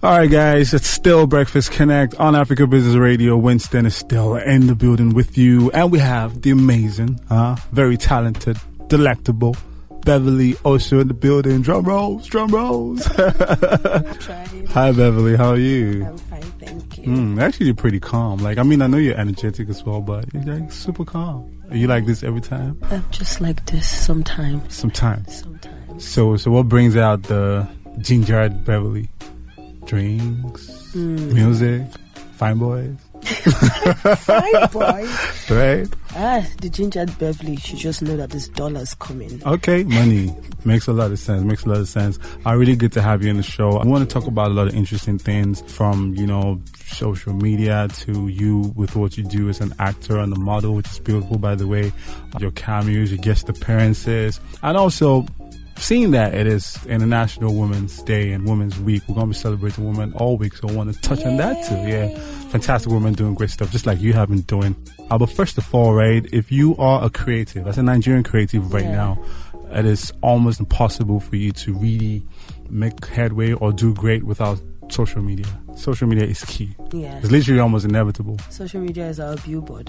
All right, guys, it's still Breakfast Connect on Africa Business Radio. Winston is still in the building with you, and we have the amazing, very talented, delectable Beverly Osu in the building. Drum rolls, drum rolls. Hi, Beverly. How are you? I'm fine, thank you. Actually, you're pretty calm. I know you're energetic as well, but you're like super calm. Are you like this every time? I'm just like this sometimes. Sometimes. So what brings out the gingered Beverly? Drinks, music, fine boys. Fine boys. Right? The gingered Beverly, you just know that this dollar's coming. Okay, money. Makes a lot of sense. Really good to have you in the show. I want to talk about a lot of interesting things from, social media to you with what you do as an actor and a model, which is beautiful, by the way. Your cameos, your guest appearances, and also seeing that it is International Women's Day and Women's Week. We're going to be celebrating women all week, so I want to touch on that too. Yeah, fantastic women doing great stuff, just like you have been doing. But first of all, right, if you are a creative, as a Nigerian creative right now, it is almost impossible for you to really make headway or do great without social media. Social media is key. Yeah. It's literally almost inevitable. Social media is our billboard.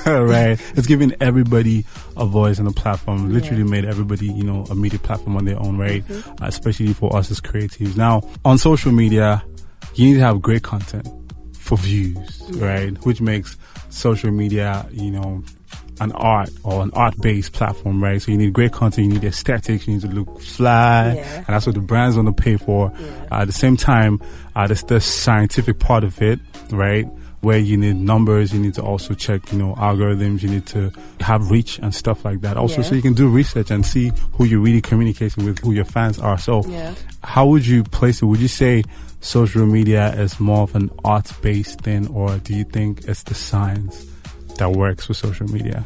Right. It's giving everybody a voice and a platform. Literally made everybody, a media platform on their own, right? Especially for us as creatives. Now, on social media, you need to have great content for views, right? Which makes social media, an art or an art-based platform, right? So you need great content, you need aesthetics, you need to look fly, and that's what the brands want to pay for. At the same time, there's the scientific part of it, right? Where you need numbers, you need to also check, algorithms, you need to have reach and stuff like that. Also, so you can do research and see who you're really communicating with, who your fans are. So how would you place it? Would you say social media is more of an art-based thing, or do you think it's the science that works with social media?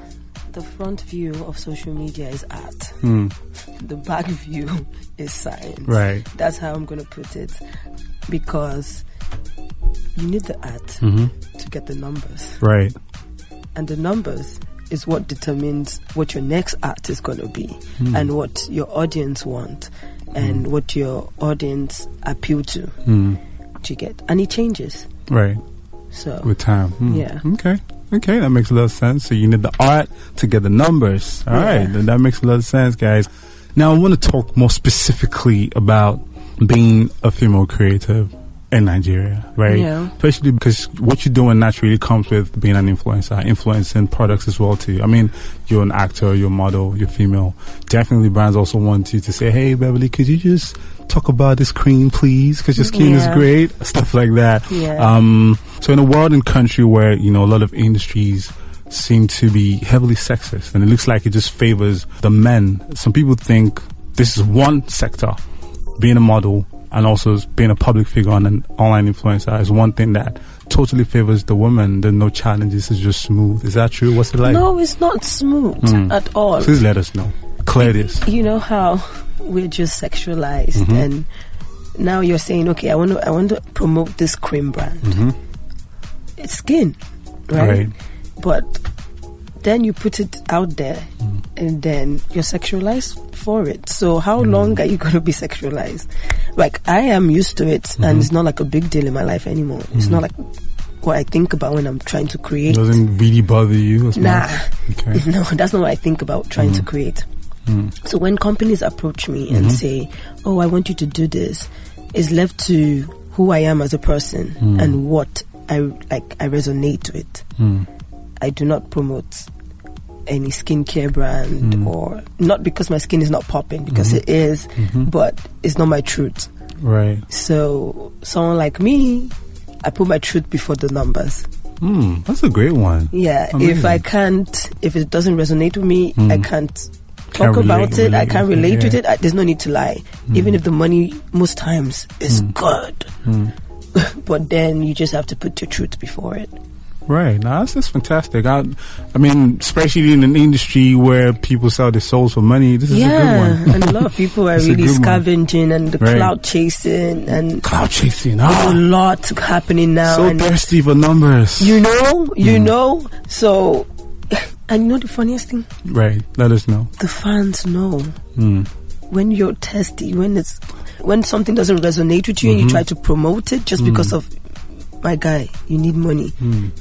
The front view of social media is art. The back view is science. Right. That's how I'm going to put it, because you need the art to get the numbers. Right. And the numbers is what determines what your next art is going to be and what your audience want and what your audience appeal to get. And it changes. Right. So with time. Yeah. Okay, that makes a lot of sense. So you need the art to get the numbers. All right, then that makes a lot of sense, guys. Now I want to talk more specifically about being a female creative in Nigeria, right? Yeah. Especially because what you're doing naturally comes with being an influencer, influencing products as well too. I mean, you're an actor, you're a model, you're female. Definitely brands also want you to say, hey, Beverly, could you just talk about this cream, please? Because your skin is great, stuff like that. So in a world and country where, a lot of industries seem to be heavily sexist, and it looks like it just favors the men. Some people think this is one sector, being a model and also being a public figure and an online influencer is one thing that totally favors the woman. There's no challenges, it's just smooth. Is that true? What's it like? No, it's not smooth at all. Please let us know. Clear this. You know how we're just sexualized, and now you're saying, okay, I want to promote this cream brand. It's skin, right? But then you put it out there, and then you're sexualized for it. So how long are you going to be sexualized? Like, I am used to it, and it's not like a big deal in my life anymore. It's not like what I think about when I'm trying to create. Doesn't really bother you as much? Okay. No, that's not what I think about trying to create. So when companies approach me and say, oh, I want you to do this, it's left to who I am as a person and what I resonate with. I do not promote any skincare brand, or not because my skin is not popping, because it is, but it's not my truth. Right. So someone like me, I put my truth before the numbers. That's a great one. Yeah. Amazing. If it doesn't resonate with me, I can't talk about it. I can't relate with it. There's no need to lie. Even if the money most times is good, but then you just have to put your truth before it. Right. Now that's fantastic. I mean, especially in an industry where people sell their souls for money, this is a good one. And a lot of people are really scavenging and the cloud chasing and a lot happening now. So and thirsty for numbers. You know. So, and you know the funniest thing? Right. Let us know. The fans know. When you're thirsty, when it's when something doesn't resonate with you and you try to promote it just because of, my guy, you need money.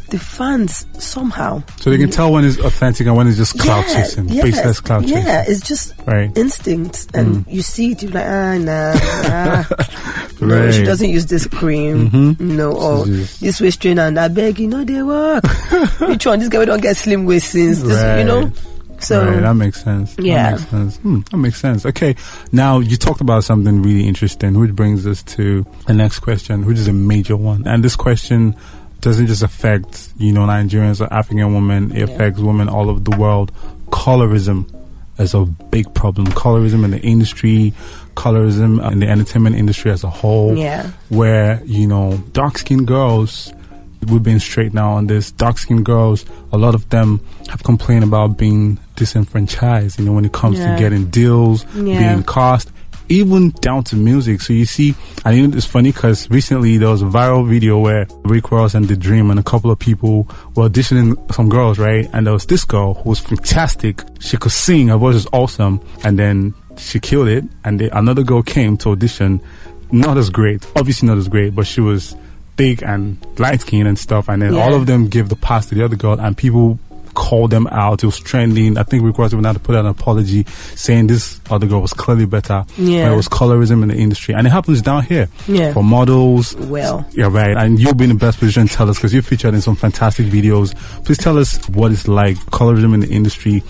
The fans somehow. So they can tell when it's authentic and when it's just clout chasing. Faceless clout chasing. Yeah, it's just instinct. And you see it, you're like, nah. No, she doesn't use this cream. No, or this waist trainer, and I beg, they work. Which one? This guy don't get slim waist since, So that makes sense. Yeah. That makes sense. Okay. Now you talked about something really interesting, which brings us to the next question, which is a major one. And this question doesn't just affect, Nigerians or African women. It affects women all over the world. Colorism is a big problem. Colorism in the industry, colorism in the entertainment industry as a whole. Yeah. Where, dark-skinned girls, we've been straight now on this. Dark-skinned girls, a lot of them have complained about being disenfranchised, when it comes to getting deals, being cast, even down to music. So you see, and it's funny because recently there was a viral video where Rick Ross and The Dream and a couple of people were auditioning some girls, right? And there was this girl who was fantastic. She could sing, her voice was awesome, and then she killed it. And another girl came to audition, not as great, obviously not as great, but she was thick and light skinned and stuff, and then all of them give the pass to the other girl, and people called them out. It was trending. I think Rick Ross even had to put out an apology saying this other girl was clearly better. But it was colorism in the industry, and it happens down here for models. Yeah, right. And you'll be in the best position to tell us because you're featured in some fantastic videos. Please tell us what it's like, colorism in the industry.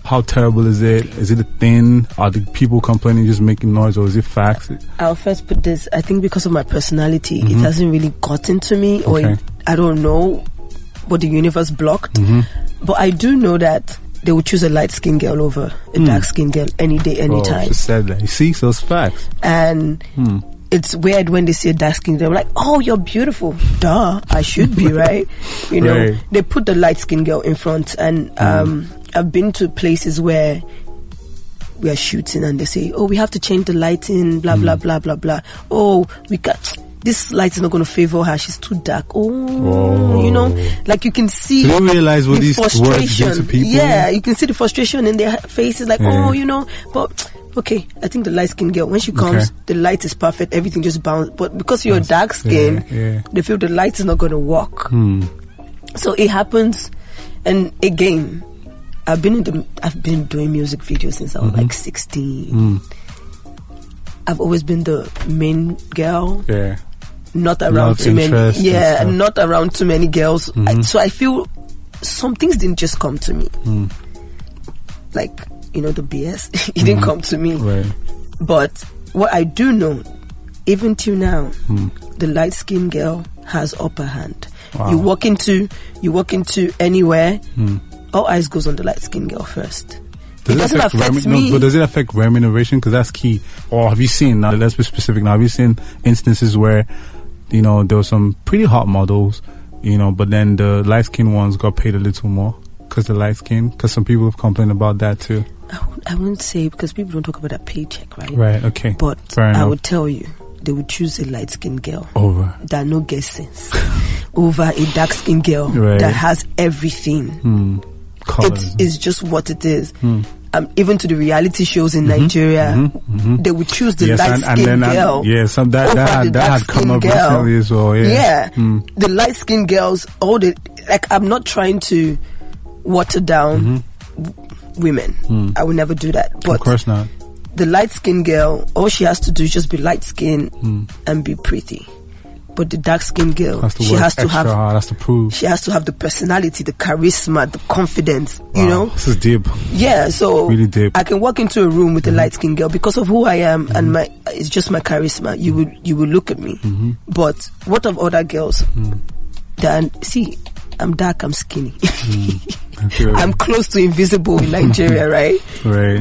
How terrible is it? Is it a thing? Are the people complaining just making noise, or is it facts? I'll first put this, I think because of my personality, it hasn't really gotten to me, or I don't know what the universe blocked. But I do know that they would choose a light-skinned girl over a dark-skinned girl any day, anytime. She said that. You see, so it's facts. And it's weird when they see a dark-skinned girl, like, oh, you're beautiful. Duh, I should be, right? They put the light-skinned girl in front, and I've been to places where we are shooting and they say, oh, we have to change the lighting, blah, blah, blah, blah, blah. Oh, this light is not going to favor her. She's too dark. Like you can see do you realize what these frustration. Words do to people? Yeah, you can see the frustration in their faces, like, but okay, I think the light-skinned girl, when she comes, the light is perfect, everything just bounces. But because you're dark skin, they feel the light is not going to work. So it happens, and again, I've been doing music videos since I was like 16. I've always been the main girl. Not around too many. Not around too many girls. So I feel some things didn't just come to me. Like, the BS, it didn't come to me. Right. But what I do know, even till now, the light-skinned girl has upper hand. Wow. You walk into anywhere, all eyes goes on the light-skinned girl first. It doesn't affect me. But does it affect remuneration? Because that's key. Or have you seen, now let's be specific now, have you seen instances where, there were some pretty hot models, but then the light-skinned ones got paid a little more because they're light-skinned? Because some people have complained about that too. I wouldn't say, because people don't talk about that paycheck, right? Right, okay. But I would tell you, they would choose a light-skinned girl that no get sense over a dark-skinned girl that has everything. It's just what it is. Even to the reality shows in Nigeria, they would choose the light-skinned girl. That had come up recently as well. The light-skinned girls, I'm not trying to water down women. I would never do that. But of course not. The light-skinned girl, all she has to do is just be light-skinned and be pretty. But the dark-skinned girl, she has to have the personality, the charisma, the confidence, This is deep. Yeah, so really deep. I can walk into a room with a light-skinned girl because of who I am and it's just my charisma. You would look at me. But what of other girls? See, I'm dark, I'm skinny. I'm close to invisible in Nigeria, right?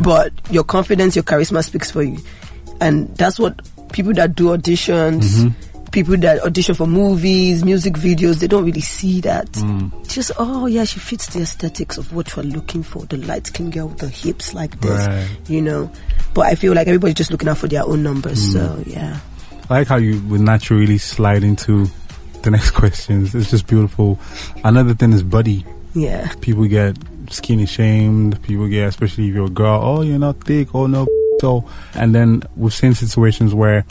But your confidence, your charisma speaks for you. And that's what people that do auditions, people that audition for movies, music videos, they don't really see that. Just, she fits the aesthetics of what we're looking for. The light-skinned girl with the hips like this, But I feel like everybody's just looking out for their own numbers, so yeah. I like how you would naturally slide into the next questions. It's just beautiful. Another thing is body. People get skinny shamed. People get, especially if you're a girl, oh, you're not thick, oh no. crypto. And then we've seen situations where,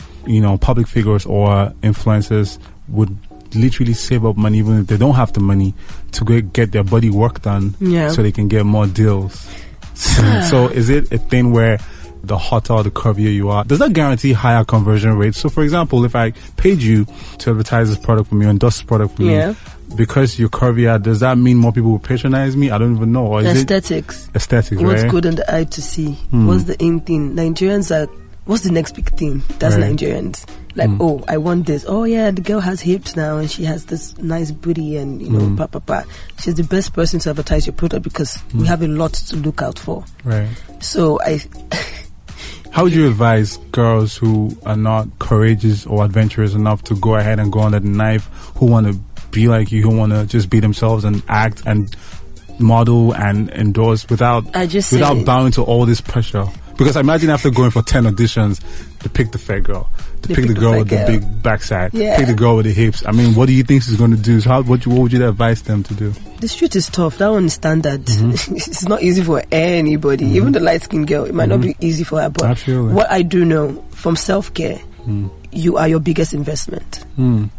public figures or influencers would literally save up money even if they don't have the money to get their body work done so they can get more deals. So is it a thing where the hotter or the curvier you are, does that guarantee higher conversion rates? So for example, if I paid you to advertise this product for me, endorse this product for me, because you're curvier, does that mean more people will patronize me? I don't even know. Or is aesthetics, what's good on the eye to see? What's the in thing? Nigerians are, what's the next big thing? That's Nigerians. Like, oh, I want this. Oh yeah, the girl has hips now and she has this nice booty and she's the best person to advertise your product because we have a lot to look out for. Right. So how would you advise girls who are not courageous or adventurous enough to go ahead and go under the knife, who want to be like you, who want to just be themselves and act and model and endorse without bowing to all this pressure? Because I imagine after going for 10 auditions, to pick the fair girl, to pick the girl with the big backside, pick the girl with the hips. I mean, what do you think she's going to do? So what would you advise them to do? The street is tough. That one is standard. It's not easy for anybody. Even the light-skinned girl, it might not be easy for her. But what I do know from self-care, you are your biggest investment.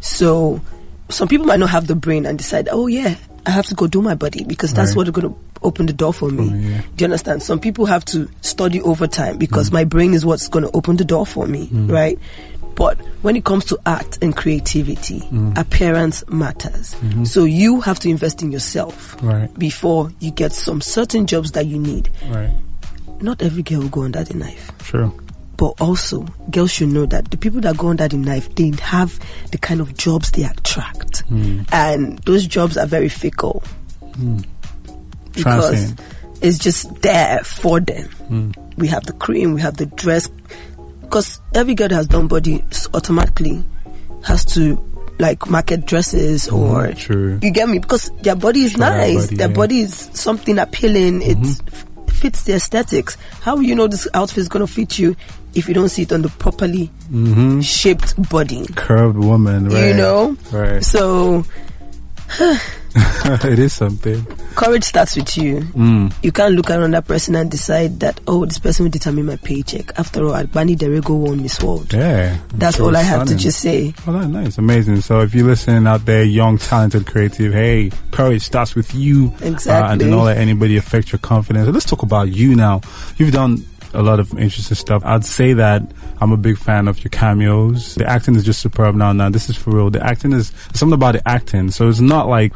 So some people might not have the brain and decide, oh yeah, I have to go do my body because that's what's going to open the door for me. Do you understand? Some people have to study overtime because my brain is what's going to open the door for me, right? But when it comes to art and creativity, appearance matters. So you have to invest in yourself before you get some certain jobs that you need. Not every girl will go under the knife. Sure. But also, girls should know that the people that go under the knife, they have the kind of jobs they attract. And those jobs are very fickle. Because it's just there for them. We have the cream, we have the dress. Because every girl that has done body automatically has to market dresses or... You get me? Because their body is nice. Their body is something appealing. It fits the aesthetics. How will you know this outfit is going to fit you if you don't see it on the properly shaped body? Curved woman, right? Right. So... it is something. Courage starts with you. You can't look around that person and decide that, oh, this person will determine my paycheck. After all, Agbani Derego won Miss World. Yeah. That's all I have to just say. Well, that's nice. Amazing. So if you're listening out there, young, talented, creative, hey, courage starts with you. Exactly. And don't let anybody affect your confidence. So let's talk about you now. You've done a lot of interesting stuff. I'd say that I'm a big fan of your cameos. The acting is just superb now. Now, this is for real. The acting is something about the acting. So it's not like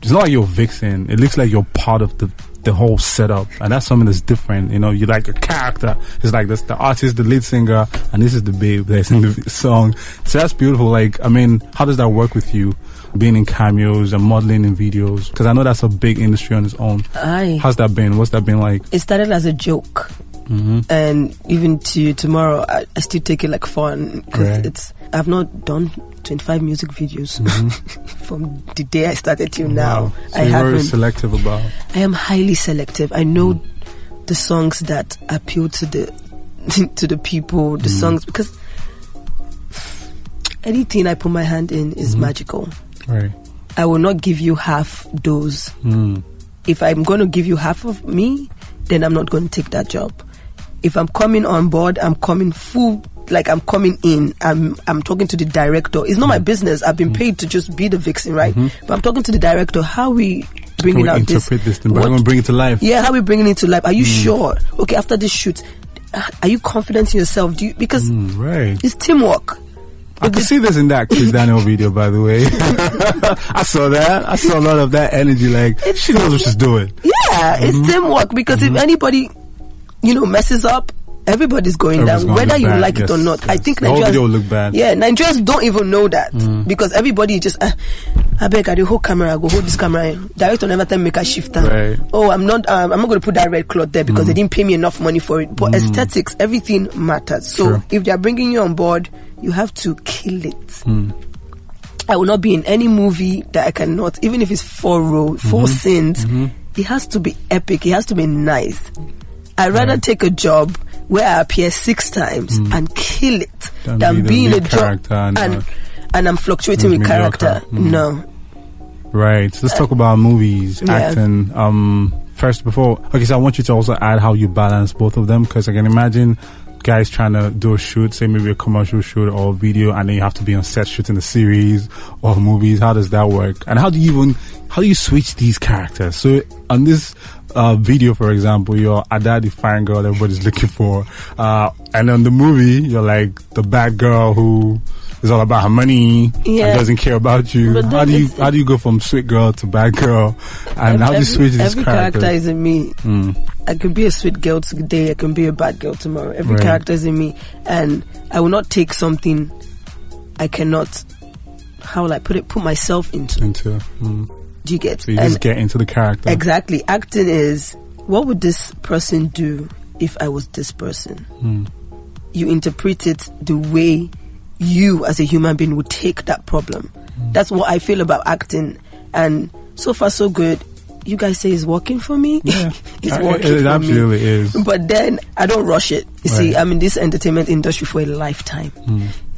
you're Vixen. It looks like you're part of the whole setup. And that's something that's different. You're like a character. It's like this, the artist, the lead singer, and this is the babe that's in the song. So that's beautiful. How does that work with you? Being in cameos and modeling in videos? Because I know that's a big industry on its own. How's that been? What's that been like? It started as a joke. And even to tomorrow, I still take it like fun because I've not done 25 music videos from the day I started till now. So you're very selective about. I am highly selective. I know the songs that appeal to the people, the songs, because anything I put my hand in is magical. Right. I will not give you half dose. If I'm going to give you half of me, then I'm not going to take that job. If I'm coming on board, I'm coming full, I'm coming in. I'm talking to the director. It's not my business. I've been paid to just be the Vixen, right? But I'm talking to the director. How we bringing out this? Interpret this thing, but I'm going to bring it to life. Yeah, how we bringing it to life? Are you sure? Okay, after this shoot, are you confident in yourself? Because it's teamwork. I could see this in that Chris Daniel video, by the way. I saw that. I saw a lot of that energy. She knows what she's doing. Yeah, it's teamwork. Because if anybody, messes up, everybody's going down, whether you like it or not. I think Nigerians, the whole video will look bad. Yeah, Nigerians don't even know that because everybody just, I beg, I do hold camera, go hold this camera. Director never tell me make a shift down. Right. Oh, I'm not going to put that red cloth there because they didn't pay me enough money for it. But aesthetics, everything matters. So if they're bringing you on board, you have to kill it. I will not be in any movie that I cannot, even if it's 4 scenes. It has to be epic. It has to be nice. I'd rather take a job where I appear 6 times and kill it than be in a job and I'm fluctuating with character. No. Right. So let's talk about movies, acting. first before, okay, so I want you to also add how you balance both of them, because I can imagine guys trying to do a shoot, say maybe a commercial shoot or a video, and then you have to be on set shooting a series or movies. How does that work? And how do you switch these characters? So on this video, for example, you're Alade, the fine girl everybody's looking for, and on the movie, you're like the bad girl who is all about her money and doesn't care about you. How do you go from sweet girl to bad girl? And how do you switch these characters? Every character is in me. I can be a sweet girl today, I can be a bad girl tomorrow. Every character is in me, and I will not take something I cannot, how will I put myself into. Do you get? So you just get into the character. Exactly. Acting is, what would this person do if I was this person? You interpret it the way you as a human being would take that problem. That's what I feel about acting, and so far so good. You guys say it's working for me. Yeah, it's working for me. It absolutely is. But then I don't rush it. You see, I'm in this entertainment industry for a lifetime.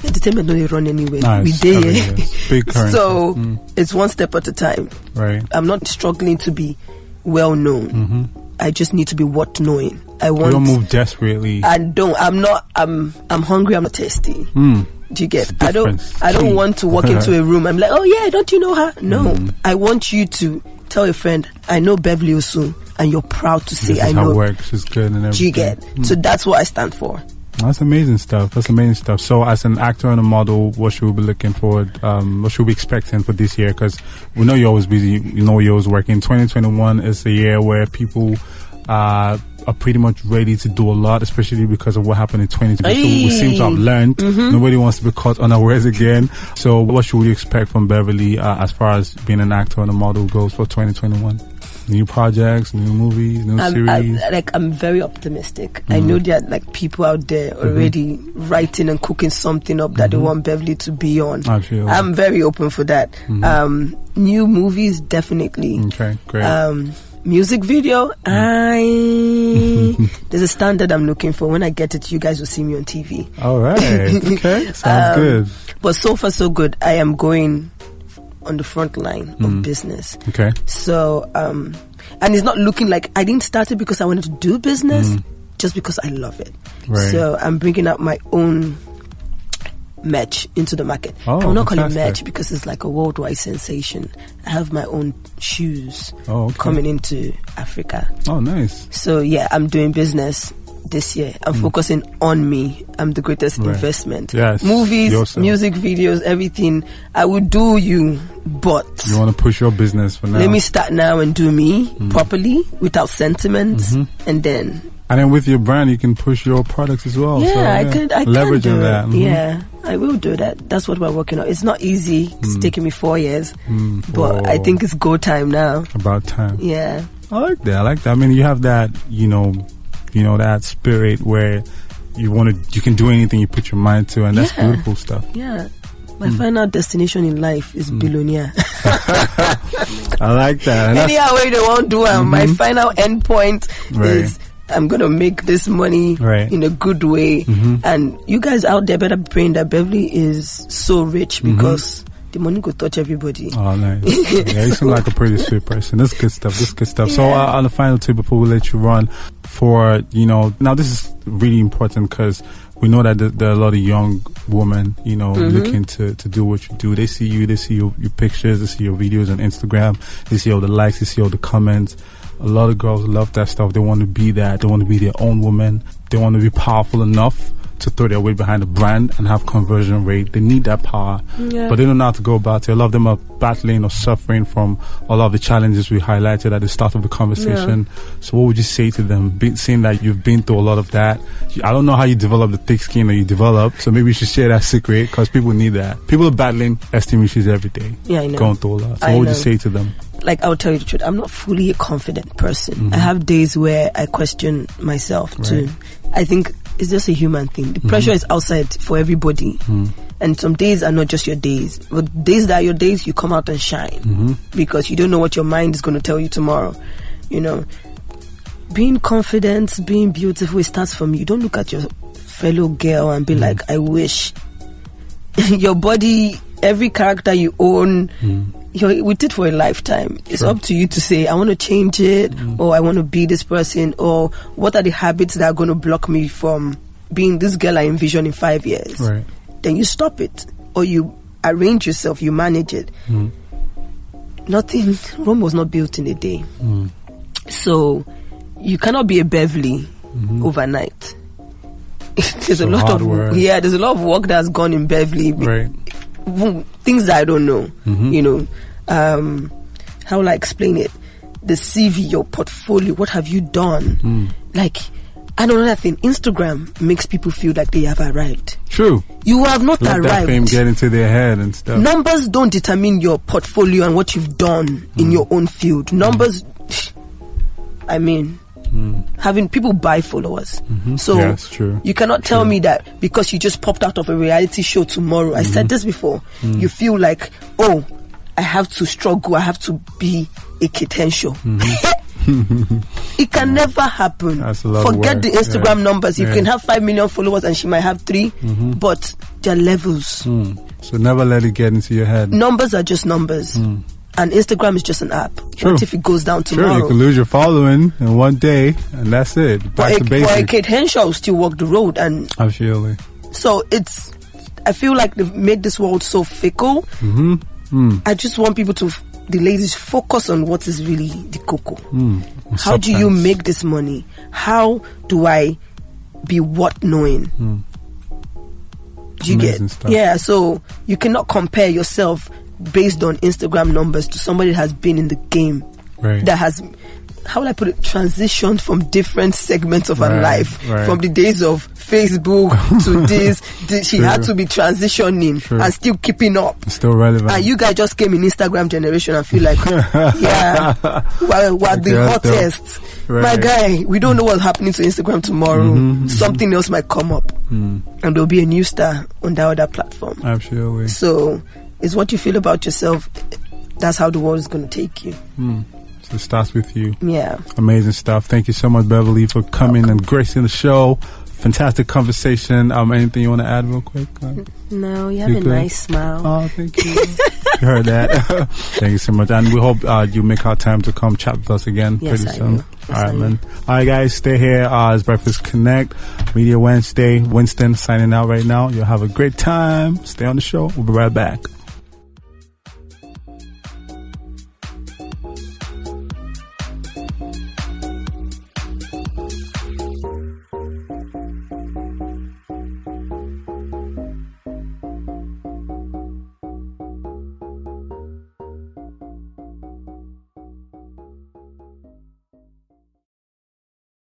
Entertainment don't run anywhere. Nice. We there. Big currency. So it's one step at a time. Right. I'm not struggling to be well known. I just need to be worth knowing. You don't move desperately. I'm hungry. I'm not thirsty. Do you get? I don't want to walk into a room. I'm like, oh yeah, don't you know her? No, I want you to tell a friend, I know Beverly Osu, and you're proud to say, I know. How it works. She's good and everything. Do you get? So that's what I stand for. That's amazing stuff. So as an actor and a model, what should we be looking forward? What should we be expecting for this year? Because we know you're always busy. You know you're always working. 2021 is a year where people are pretty much ready to do a lot, especially because of what happened in 2020. So we seem to have learned. Nobody wants to be caught unawares again. So what should we expect from Beverly as far as being an actor and a model goes for 2021? New projects, new movies, new series? I'm very optimistic. I know there are like people out there already writing and cooking something up that they want Beverly to be on. Absolutely. I'm very open for that. New movies, definitely. Okay, great. Music video, there's a standard I'm looking for. When I get it, you guys will see me on TV. All right. Okay. Sounds good. But so far, so good. I am going on the front line of business. Okay. So, and it's not looking like I didn't start it because I wanted to do business, just because I love it. Right. So I'm bringing up my own merch into the market. Oh, I will not call it fantastic. merch because it's like a worldwide sensation. I have my own shoes okay. coming into Africa. Oh, nice. So yeah, I'm doing business this year. I'm focusing on me. I'm the greatest investment. Yes. Movies, Yourself. music videos, everything. I will do you, but you want to push your business for now. let me start now and do me properly without sentiments, and then. And then with your brand, you can push your products as well. Yeah, so, I can leveraging do that. it. Yeah, I will do that. That's what we're working on. It's not easy. It's taken me 4 years, but I think it's go time now. About time. Yeah, I like that. I mean, you have that, you know, that spirit where you can do anything you put your mind to, and that's beautiful stuff. Yeah. My final destination in life is billionaire. I like that. And anyhow way they won't do it, my final end point is I'm going to make this money in a good way. And you guys out there better be praying that Beverly is so rich because the money could touch everybody. Oh, nice. Yeah, you seem like a pretty sweet person. That's good stuff. Yeah. So on the final tip before we let you run for, now this is really important because we know that there are a lot of young women, looking to do what you do. They see you, they see your pictures, they see your videos on Instagram, they see all the likes, they see all the comments. A lot of girls love that stuff. They want to be that. They want to be their own woman. They want to be powerful enough to throw their weight behind the brand and have conversion rate. They need that power, but they don't know how to go about it. A lot of them are battling or suffering from a lot of the challenges we highlighted at the start of the conversation. So what would you say to them, seeing that you've been through a lot of that? I don't know how you develop the thick skin that you develop, so maybe you should share that secret because people need that. People are battling esteem issues every day. Yeah, I know. Going through a lot. So what would you say to them? Like, I'll tell you the truth, I'm not fully a confident person. I have days where I question myself too. I think it's just a human thing. The pressure is outside for everybody. And some days are not just your days. But days that are your days, you come out and shine. Because you don't know what your mind is going to tell you tomorrow. Being confident, being beautiful, it starts from you. Don't look at your fellow girl and be like, I wish. Your body, every character you own, we did for a lifetime. It's up to you to say, I want to change it, or I want to be this person, or what are the habits that are going to block me from being this girl I envision in 5 years. Right. Then you stop it, or you arrange yourself, you manage it. Rome was not built in a day. So you cannot be a Beverly overnight. There's a lot of work. Yeah, there's a lot of work that's gone in Beverly. Right. Things that I don't know. You know, how will I explain it? The CV, your portfolio, what have you done? Like, and another thing, Instagram makes people feel like they have arrived. True. You have not Let arrived. That fame get into their head and stuff. Numbers don't determine your portfolio and what you've done in your own field. Numbers, I mean, having people buy followers. So yes, true. You cannot tell me that because you just popped out of a reality show tomorrow. I said this before. You feel like, oh, I have to struggle. I have to be a Kitensho. It can never happen. That's a lot of Forget work. the Instagram numbers. You Yeah. can have 5 million followers and she might have 3, but they're levels. So never let it get into your head. Numbers are just numbers. And Instagram is just an app. True. What if it goes down Sure, tomorrow? you can lose your following in one day, and that's it. Back to But a basics. Kate Henshaw will still walk the road. And Absolutely. so I feel like they've made this world so fickle. I just want people to, the ladies, focus on what is really the cocoa. How do you make this money? How do I be what knowing? Do you Amazing get? stuff. Yeah, so you cannot compare yourself based on Instagram numbers to somebody that has been in the game, Right. that has, how will I put it, transitioned from different segments of her Right, life, right. from the days of Facebook to this. She True. had to be transitioning True. and still keeping up. Still relevant. And you guys just came in Instagram generation and feel like, yeah, we're the Okay, hottest. Right. My guy, we don't know what's happening to Instagram tomorrow. Something else might come up. And there'll be a new star on that other platform. Absolutely. So it's what you feel about yourself. That's how the world is going to take you. So it starts with you. Yeah. Amazing stuff. Thank you so much, Beverly, for coming and gracing the show. Fantastic conversation. Anything you want to add real quick? No, you have You a good? nice smile. Oh, thank you. You heard that. Thank you so much. And we hope you make our time to come chat with us again Yes, pretty I soon. will. Yes, All right, I will. man. All right, guys, stay here. It's Breakfast Connect, Media Wednesday. Winston signing out right now. You'll have a great time. Stay on the show. We'll be right back.